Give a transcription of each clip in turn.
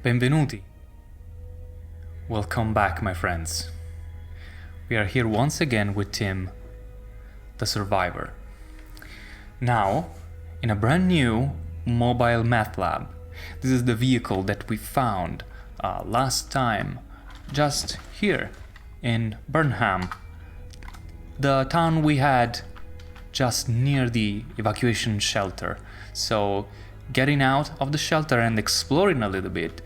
Benvenuti. Welcome back, my friends. We are here once again with Tim, the survivor. Now, in a brand new mobile math lab. This is the vehicle that we found last time, just here in Burnham, the town we had just near the evacuation shelter. So getting out of the shelter and exploring a little bit,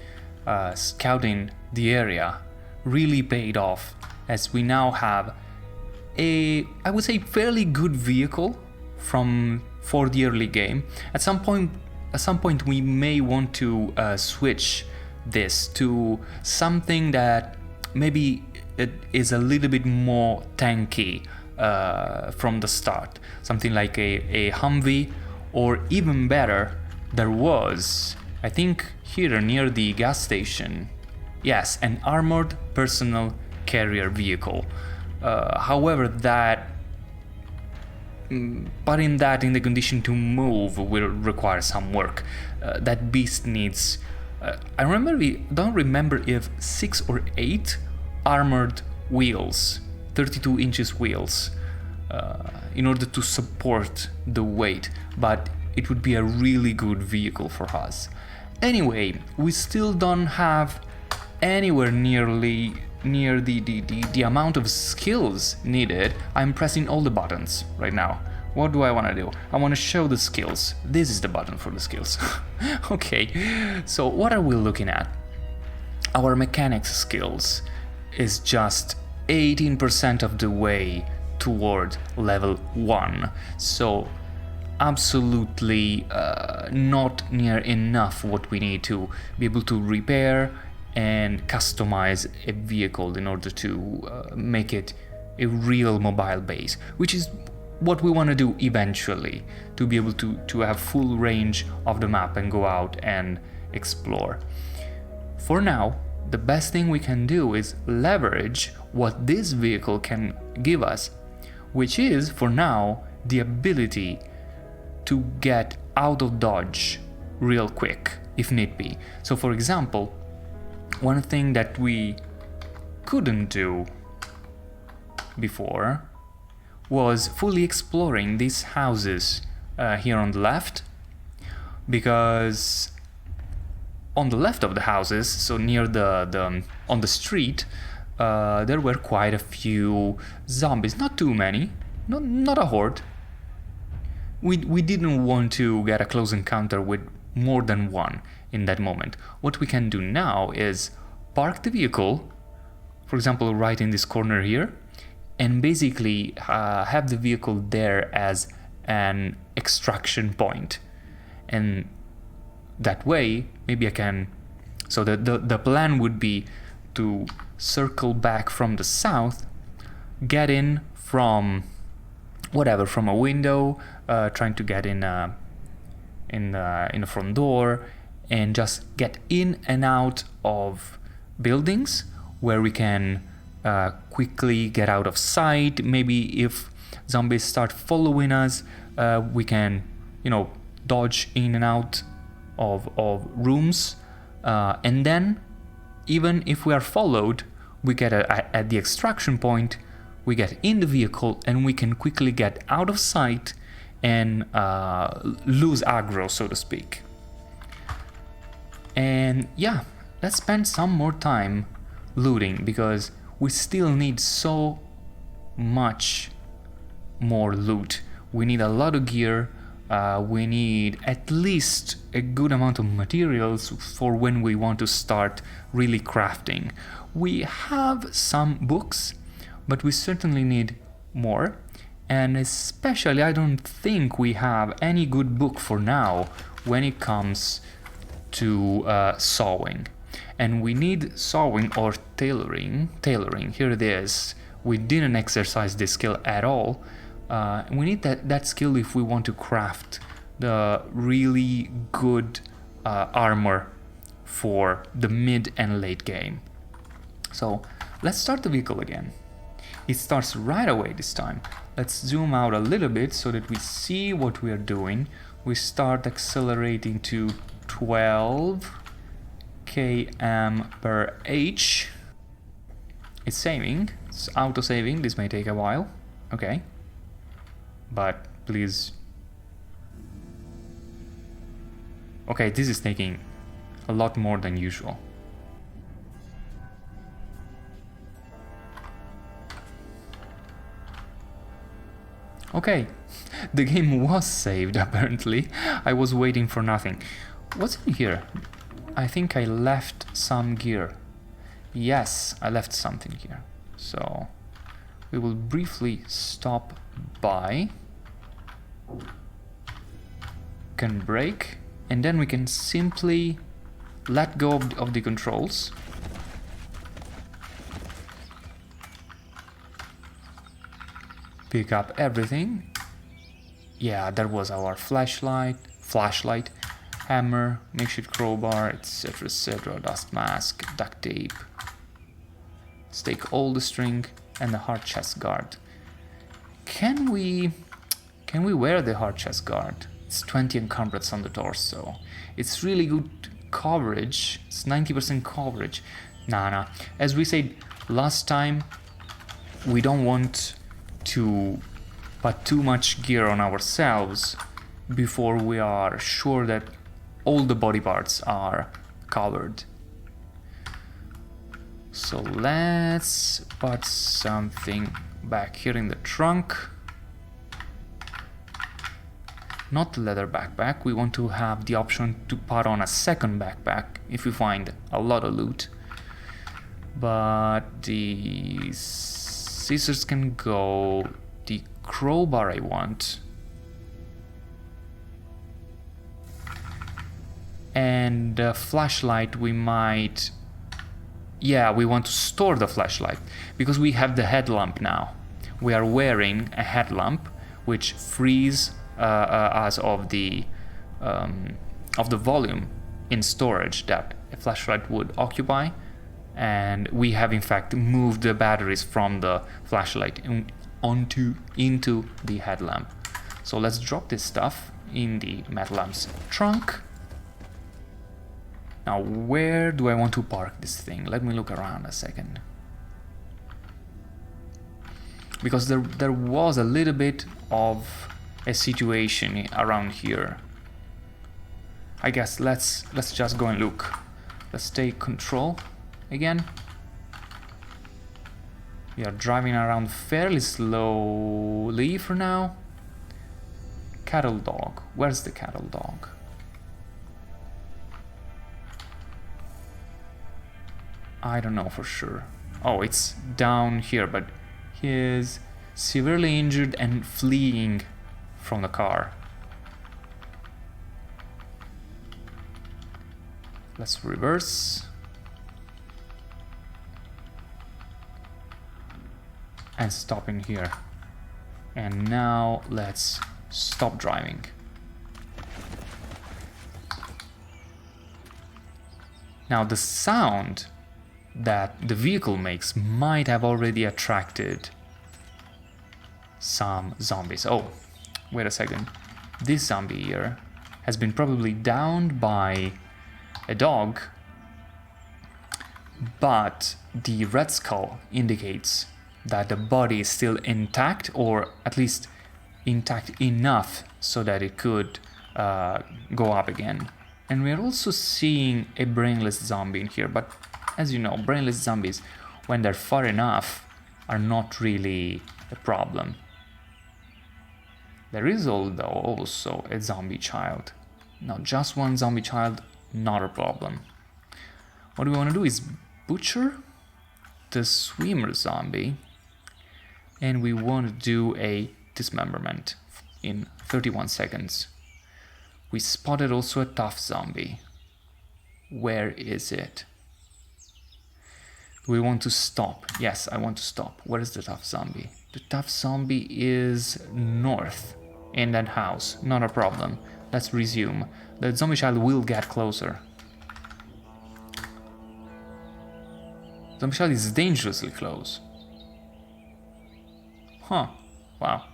scouting the area, really paid off, as we now have a, I would say, fairly good vehicle for the early game. At some point we may want to switch this to something that maybe it is a little bit more tanky from the start. Something like a Humvee, or even better, there was, I think here near the gas station, yes, an armored personal carrier vehicle. However, putting that in the condition to move will require some work. That beast needs, I don't remember if 6 or 8 armored wheels, 32 inches wheels, in order to support the weight, but it would be a really good vehicle for us. Anyway, we still don't have anywhere near the amount of skills needed. I'm pressing all the buttons right now. What do I want to do? I want to show the skills. This is the button for the skills. Okay, so what are we looking at? Our mechanics skills is just 18% of the way toward level 1. So absolutely not near enough what we need to be able to repair and customize a vehicle in order to make it a real mobile base, which is what we want to do eventually, to be able to have full range of the map and go out and explore. For now, the best thing we can do is leverage what this vehicle can give us, which is, for now, the ability to get out of dodge real quick if need be. So for example, one thing that we couldn't do before was fully exploring these houses here on the left, because on the left of the houses, so near on the street, there were quite a few zombies. Not too many, not a horde. We didn't want to get a close encounter with more than one in that moment. What we can do now is park the vehicle, for example, right in this corner here, and basically have the vehicle there as an extraction point. And that way, maybe I can... So the plan would be to circle back from the south, get in from whatever, from a window, trying to get in the front door, and just get in and out of buildings where we can quickly get out of sight. Maybe if zombies start following us, we can, dodge in and out of rooms, and then even if we are followed, we get at the extraction point, we get in the vehicle, and we can quickly get out of sight and lose aggro, so to speak. And yeah, let's spend some more time looting, because we still need so much more loot. We need a lot of gear. We need at least a good amount of materials for when we want to start really crafting. We have some books, but we certainly need more. And especially, I don't think we have any good book for now when it comes to sewing. And we need sewing or tailoring. Here it is. We didn't exercise this skill at all. We need that skill if we want to craft the really good armor for the mid and late game. So let's start the vehicle again. It starts right away this time. Let's zoom out a little bit so that we see what we are doing. We start accelerating to 12 km per h. It's saving. It's auto-saving. This may take a while. Okay. But please. Okay, this is taking a lot more than usual. Okay, the game was saved apparently. I was waiting for nothing. What's in here? I think I left some gear. Yes, I left something here. So we will briefly stop by. Can brake, and then we can simply let go of the controls. Pick up everything. Yeah, there was our flashlight, hammer, makeshift crowbar, etc, etc, dust mask, duct tape. Let's take all the string and the hard chest guard. Can we wear the hard chest guard? It's 20 encumbrance on the torso. It's really good coverage. It's 90% coverage. Nah. As we said last time, we don't want to put too much gear on ourselves before we are sure that all the body parts are covered. So let's put something back here in the trunk. Not the leather backpack. We want to have the option to put on a second backpack if we find a lot of loot. But the scissors can go. The crowbar I want. And the flashlight we might... Yeah, we want to store the flashlight because we have the headlamp now. We are wearing a headlamp which frees us of the volume in storage that a flashlight would occupy. And we have in fact moved the batteries from the flashlight into the headlamp. So let's drop this stuff in the metal lamp's trunk. Now where do I want to park this thing? Let me look around a second. Because there was a little bit of a situation around here. I guess let's just go and look. Let's take control again. We are driving around fairly slowly for now. Cattle dog. Where's the cattle dog? I don't know for sure. Oh, it's down here, but he is severely injured and fleeing from the car. Let's reverse. And stop in here. And now let's stop driving. Now the sound that the vehicle makes might have already attracted some zombies. Oh, wait a second. This zombie here has been probably downed by a dog, but the red skull indicates that the body is still intact, or at least intact enough so that it could go up again. And we're also seeing a brainless zombie in here, but as you know, brainless zombies, when they're far enough, are not really a problem. There is also a zombie child. Now, just one zombie child, not a problem. What we want to do is butcher the swimmer zombie, and we want to do a dismemberment in 31 seconds. We spotted also a tough zombie. Where is it? We want to stop. Yes, I want to stop. Where is the tough zombie? The tough zombie is north in that house. Not a problem. Let's resume. The zombie child will get closer. Zombie child is dangerously close. Huh. Wow.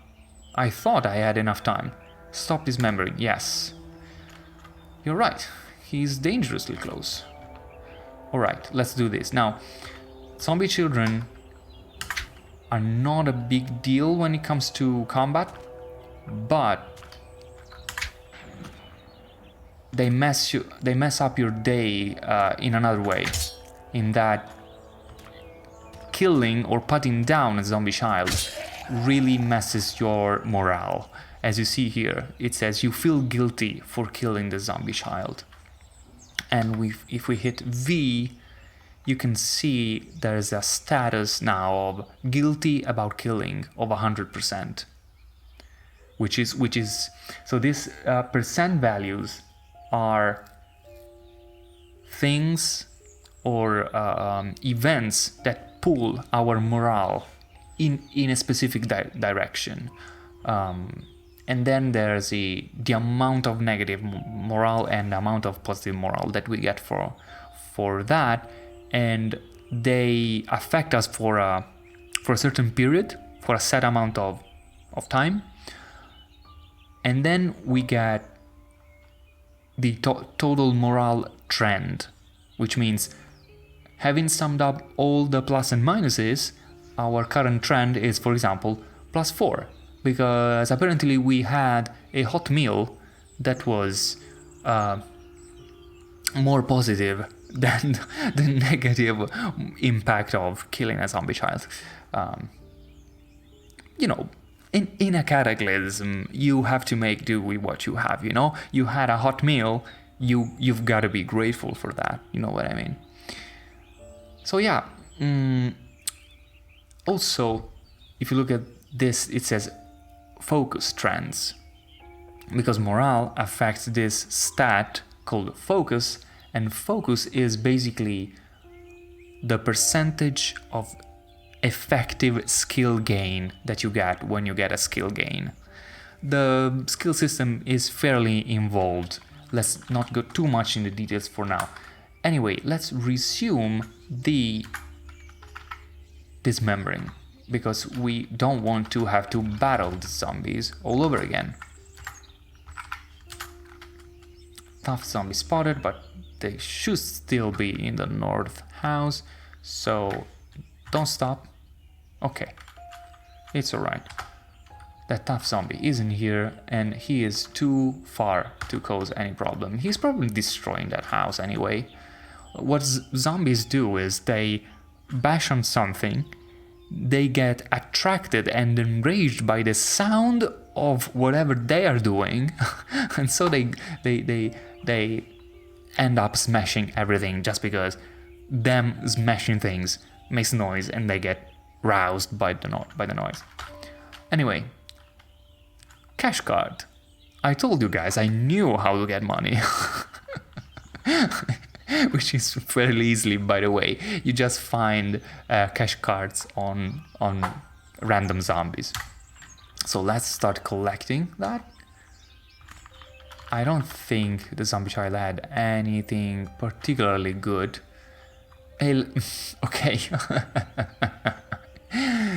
I thought I had enough time. Stop dismembering. Yes. You're right. He's dangerously close. Alright, let's do this. Now, zombie children are not a big deal when it comes to combat, but they mess up your day in another way, in that killing or putting down a zombie child really messes your morale. As you see here, it says you feel guilty for killing the zombie child. And if we hit V, you can see there's a status now of guilty about killing of 100%. Which is so this percent values are things or events that pull our morale in a specific direction. And then there's the amount of negative morale and the amount of positive morale that we get for that, and they affect us for a certain period, for a set amount of time, and then we get the total morale trend, which means, having summed up all the plus and minuses, our current trend is, for example, +4, because apparently we had a hot meal that was more positive than the negative impact of killing a zombie child. You know, in a cataclysm, you have to make do with what you have, you know? You had a hot meal, you've got to be grateful for that, you know what I mean? So yeah, also, if you look at this, it says focus trends, because morale affects this stat called focus, and focus is basically the percentage of effective skill gain that you get when you get a skill gain. The skill system is fairly involved. Let's not go too much in the details for now. Anyway, let's resume the dismembering, because we don't want to have to battle the zombies all over again. Tough zombie spotted, but they should still be in the north house, so don't stop. Okay, it's alright. That tough zombie isn't here, and he is too far to cause any problem. He's probably destroying that house anyway. What zombies do is they bash on something, they get attracted and enraged by the sound of whatever they are doing, and so they end up smashing everything just because them smashing things makes noise and they get roused by the noise. Anyway, cash card. I told you guys I knew how to get money. Which is fairly easily, by the way. You just find cash cards on random zombies. So let's start collecting that. I don't think the zombie child had anything particularly good. Okay.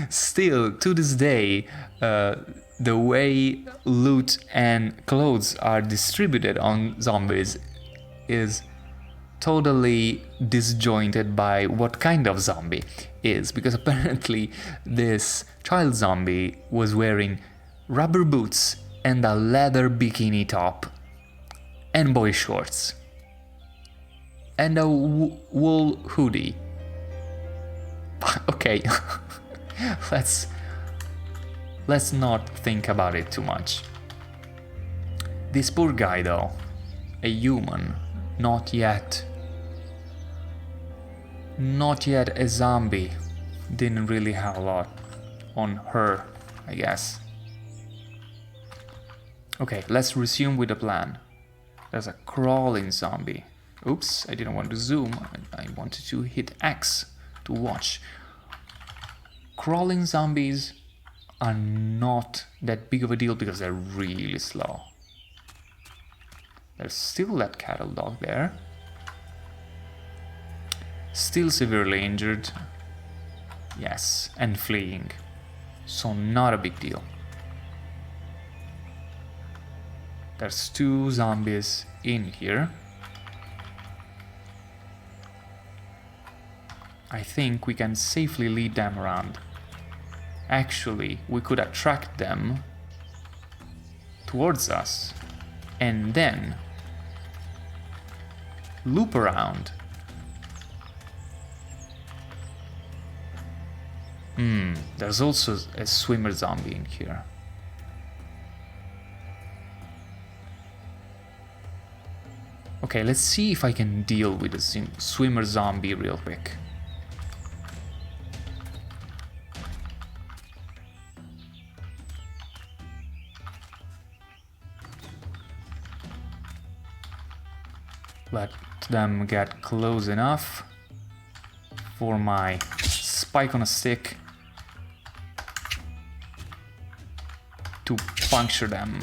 Still, to this day, the way loot and clothes are distributed on zombies is totally disjointed by what kind of zombie is, because apparently this child zombie was wearing rubber boots and a leather bikini top and boy shorts and a wool hoodie. Okay, let's not think about it too much. This poor guy though, a human, not yet a zombie, didn't really have a lot on her, I guess. Okay, let's resume with the plan. There's a crawling zombie. Oops, I didn't want to zoom, I wanted to hit X to watch. Crawling zombies are not that big of a deal because they're really slow. There's still that cattle dog there. Still severely injured. Yes, and fleeing. So not a big deal. There's 2 zombies in here. I think we can safely lead them around. Actually, we could attract them towards us and then loop around. There's also a swimmer zombie in here. Okay, let's see if I can deal with the swimmer zombie real quick. Let them get close enough for my spike on a stick to puncture them.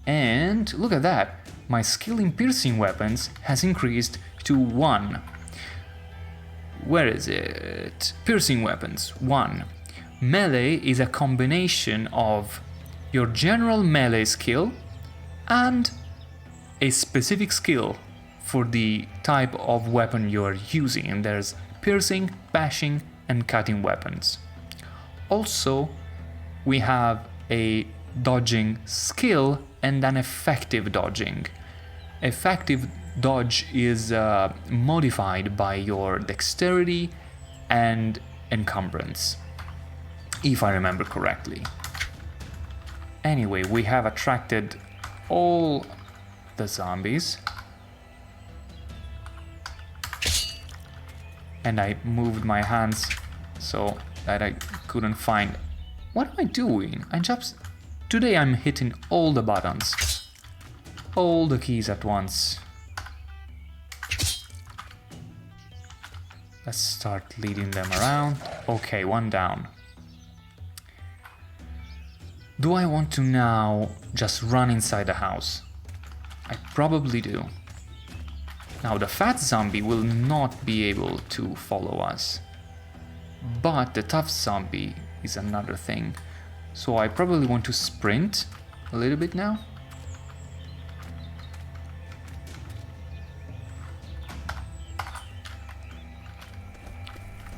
And look at that, my skill in piercing weapons has increased to 1. Where is it? Piercing weapons, 1. Melee is a combination of your general melee skill and a specific skill for the type of weapon you're using, and there's piercing, bashing, and cutting weapons. Also, we have a dodging skill and an effective dodging. Effective dodge is modified by your dexterity and encumbrance, if I remember correctly. Anyway, we have attracted all the zombies. And I moved my hands so that I couldn't find... What am I doing? Today I'm hitting all the buttons. All the keys at once. Let's start leading them around. Okay, one down. Do I want to now just run inside the house? I probably do. Now the fat zombie will not be able to follow us, but the tough zombie is another thing. So I probably want to sprint a little bit now.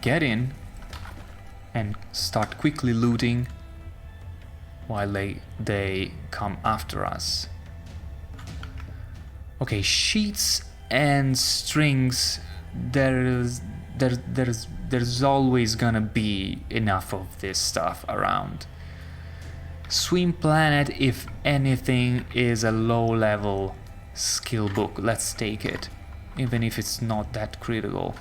Get in and start quickly looting while they come after us. Okay, sheets and strings, there's always gonna be enough of this stuff around. Swim Planet, if anything, is a low-level skill book. Let's take it, even if it's not that critical.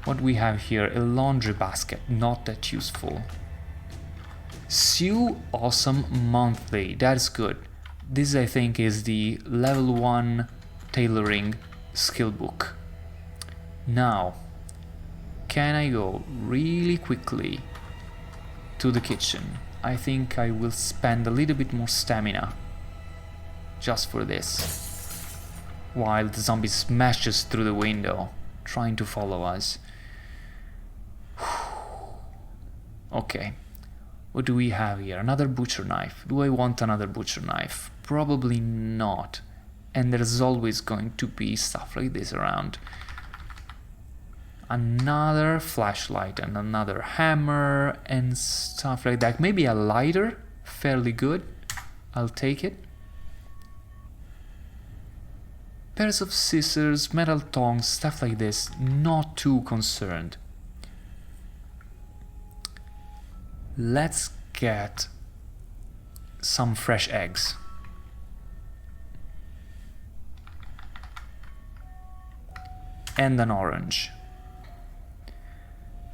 What we have here, a laundry basket, not that useful. Sew Awesome Monthly, that's good. This, I think, is the level 1 tailoring skill book. Now, can I go really quickly to the kitchen? I think I will spend a little bit more stamina just for this, while the zombie smashes through the window trying to follow us. Okay, what do we have here? Another butcher knife. Do I want another butcher knife? Probably not. And there's always going to be stuff like this around. Another flashlight and another hammer and stuff like that. Maybe a lighter, fairly good. I'll take it. Pairs of scissors, metal tongs, stuff like this. Not too concerned. Let's get some fresh eggs. And an orange.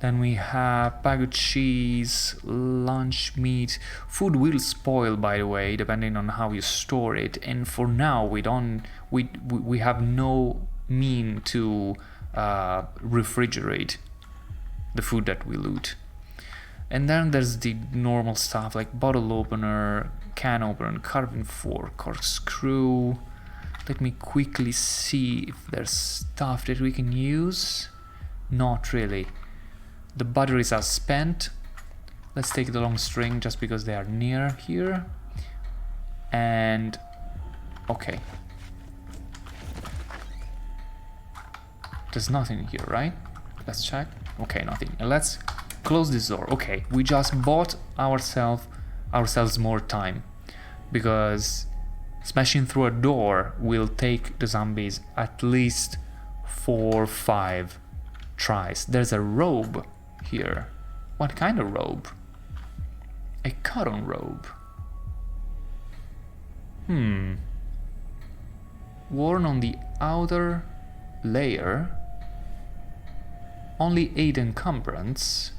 Then we have bag of cheese, lunch meat. Food will spoil, by the way, depending on how you store it. And for now, we have no mean to refrigerate the food that we loot. And then there's the normal stuff like bottle opener, can opener, carving fork, corkscrew. Let me quickly see if there's stuff that we can use. Not really. The batteries are spent. Let's take the long string just because they are near here. And okay. There's nothing here, right? Let's check. Okay, nothing. And let's close this door. Okay, we just bought ourselves more time, because smashing through a door will take the zombies at least 4 or 5 tries. There's a robe here. What kind of robe? A cotton robe. Worn on the outer layer. Only 8 encumbrance.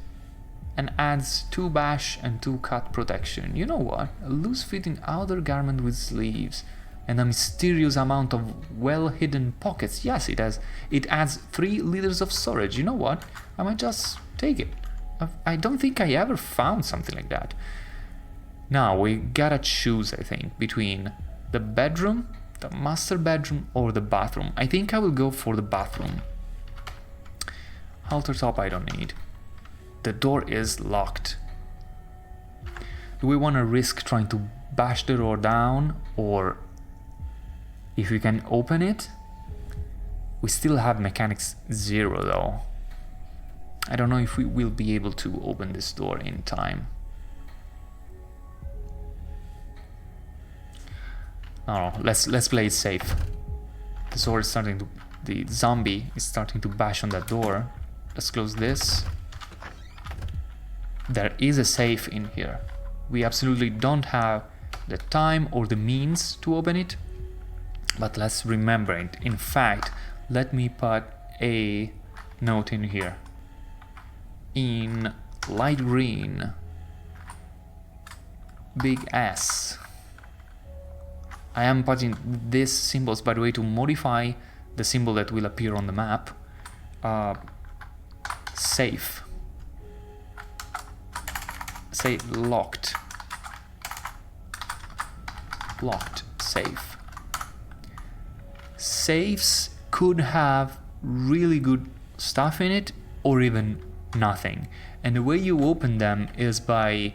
And adds 2 bash and 2 cut protection. You know what? A loose-fitting outer garment with sleeves. And a mysterious amount of well-hidden pockets. Yes, it has. It adds 3 liters of storage. You know what? I might just take it. I don't think I ever found something like that. Now we gotta choose, I think, between the bedroom, the master bedroom, or the bathroom. I think I will go for the bathroom. Halter top I don't need. The door is locked. Do we want to risk trying to bash the door down, or if we can open it? We still have mechanics 0 though. I don't know if we will be able to open this door in time. No, let's play it safe. The sword is starting to, the zombie is starting to bash on that door. Let's close this. There is a safe in here. We absolutely don't have the time or the means to open it, but let's remember it. In fact, let me put a note in here. In light green, big S. I am putting these symbols, by the way, to modify the symbol that will appear on the map. Safe. Say locked. Locked. Safe. Safes could have really good stuff in it, or even nothing. And the way you open them is by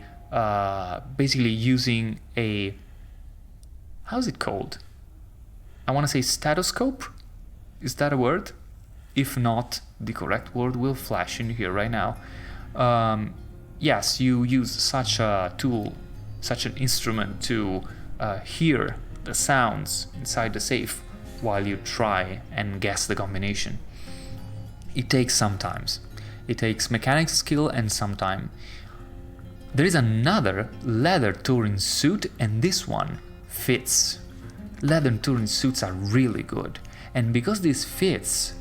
basically using a... how's it called? I want to say stethoscope? Is that a word? If not, the correct word will flash in here right now. Yes, you use such a tool, such an instrument to hear the sounds inside the safe while you try and guess the combination. It takes some time. It takes mechanics skill and some time. There is another leather touring suit, and this one fits. Leather touring suits are really good, and because this fits...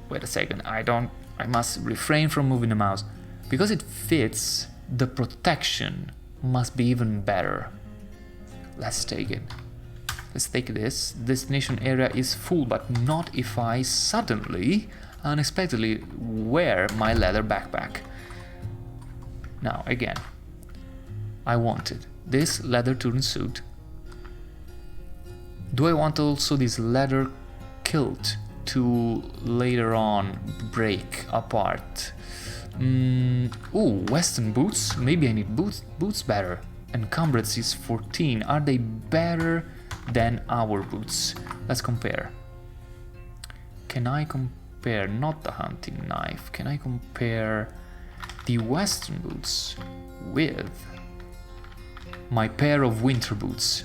Wait a second, I must refrain from moving the mouse. Because it fits, the protection must be even better. Let's take it. Let's take this. Destination area is full, but not if I suddenly, unexpectedly wear my leather backpack. Now, again, I wanted this leather touring suit. Do I want also this leather kilt to later on break apart? Ooh, western boots. Maybe I need boots better. Encumbrance is 14. Are they better than our boots? Let's compare. Can I compare, not the hunting knife, can I compare the western boots with my pair of winter boots?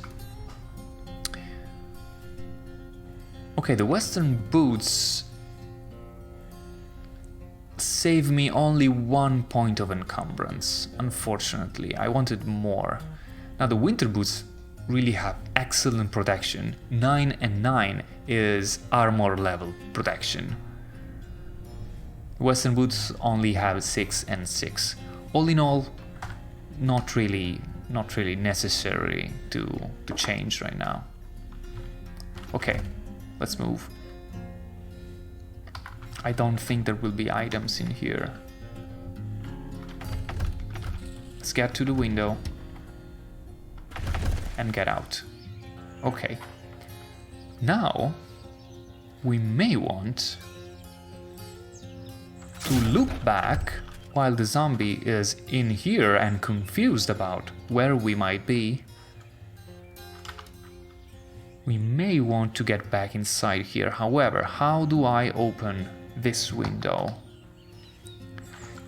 Okay, the western boots save me only 1 point of encumbrance. Unfortunately, I wanted more. Now the winter boots really have excellent protection. 9 and 9 is armor level protection. Western boots only have 6 and 6. All in all, not really necessary to change right now. Okay, let's move. I don't think there will be items in here. Let's get to the window and get out. Okay. Now we may want to look back while the zombie is in here and confused about where we might be. We may want to get back inside here. However, how do I open this window?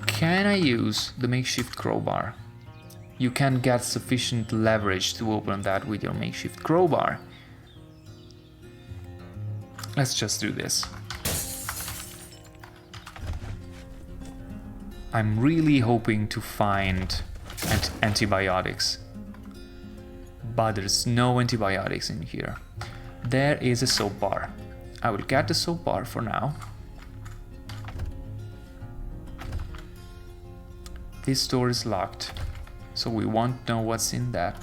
Can I use the makeshift crowbar? You can't get sufficient leverage to open that with your makeshift crowbar. Let's just do this. I'm really hoping to find antibiotics, but there's no antibiotics in here. There is a soap bar. I will get the soap bar for now. This door is locked, so we won't know what's in there.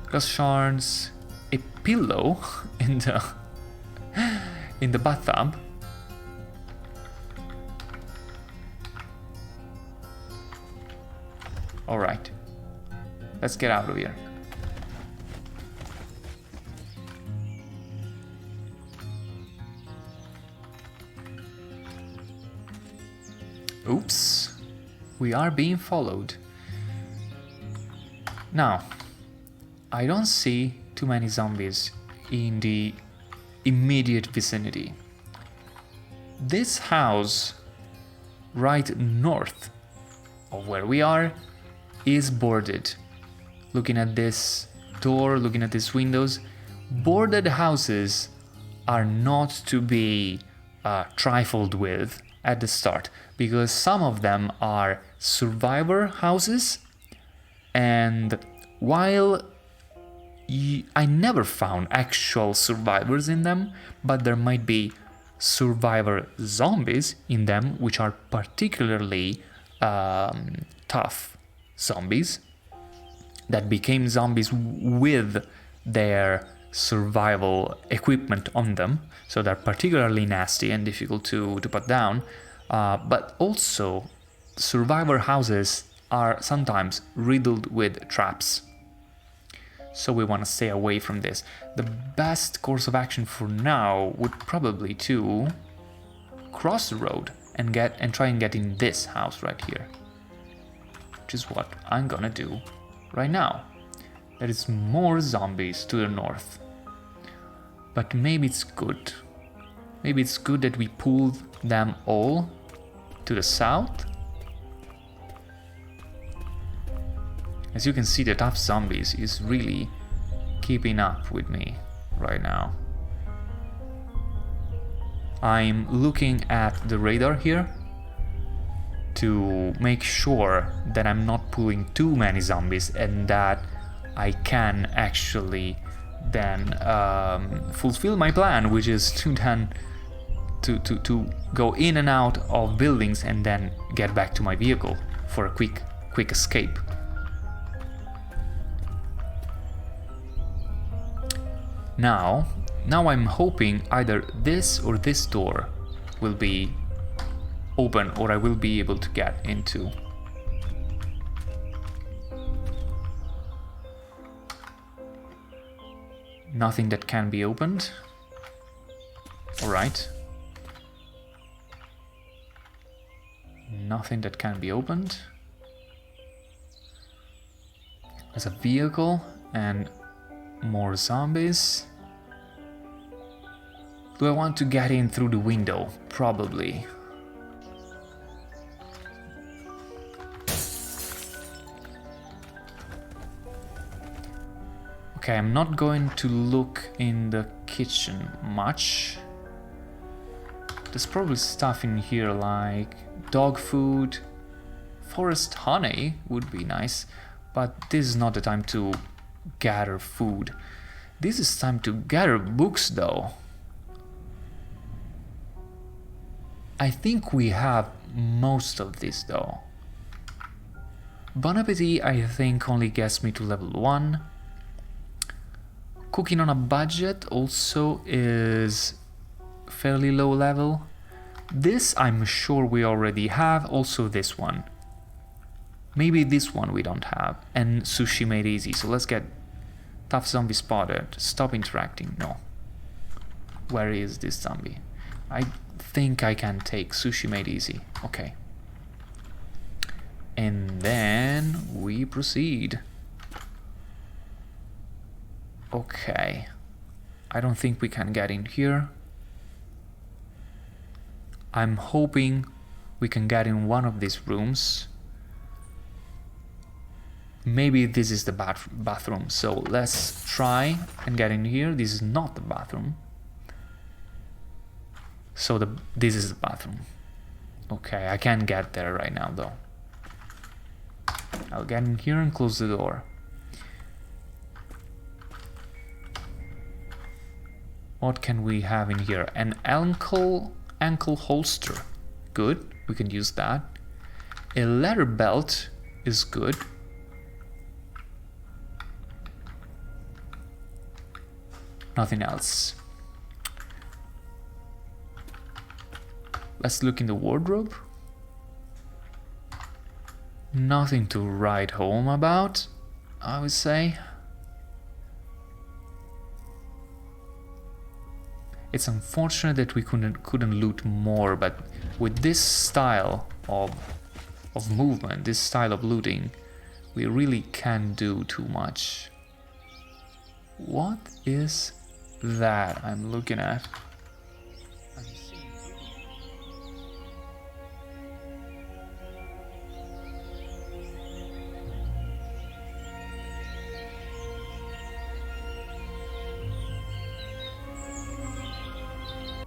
Glass shards, a pillow in the bathtub. All right, let's get out of here. Oops, we are being followed. Now, I don't see too many zombies in the immediate vicinity. This house right north of where we are is boarded. Looking at this door, looking at these windows, boarded houses are not to be trifled with at the start, because some of them are survivor houses, and while I never found actual survivors in them, but there might be survivor zombies in them, which are particularly tough zombies that became zombies with their survival equipment on them, so they're particularly nasty and difficult to put down. But also, survivor houses are sometimes riddled with traps, so we want to stay away from this. The best course of action for now would probably to cross the road and try and get in this house right here, which is what I'm gonna do right now. There is more zombies to the north, but maybe it's good. Maybe it's good that we pulled them all to the south. As you can see, the tough zombies is really keeping up with me right now. I'm looking at the radar here to make sure that I'm not pulling too many zombies and that I can actually then fulfill my plan, which is to then to go in and out of buildings and then get back to my vehicle for a quick escape. Now I'm hoping either this or this door will be open, or I will be able to get into. Nothing that can be opened. Alright. Nothing that can be opened. There's a vehicle and more zombies. Do I want to get in through the window? Probably. Okay, I'm not going to look in the kitchen much. There's probably stuff in here like dog food, forest honey would be nice, but this is not the time to gather food. This is time to gather books though. I think we have most of this though. Bon Appetit I think only gets me to level 1. Cooking on a budget also is fairly low level. This I'm sure we already have, also this one. Maybe this one we don't have, and sushi made easy, so let's get tough zombie spotted. Stop interacting, no. Where is this zombie? I think I can take sushi made easy, okay. And then we proceed. Okay. I don't think we can get in here. I'm hoping we can get in one of these rooms. Maybe this is the bathroom. So let's try and get in here. This is not the bathroom. So this is the bathroom. Okay, I can't get there right now though. I'll get in here and close the door. What can we have in here? An ankle holster. Good, we can use that. A leather belt is good. Nothing else. Let's look in the wardrobe. Nothing to write home about, I would say. It's unfortunate that we couldn't loot more, but with this style of movement, this style of looting, we really can't do too much. What is that I'm looking at?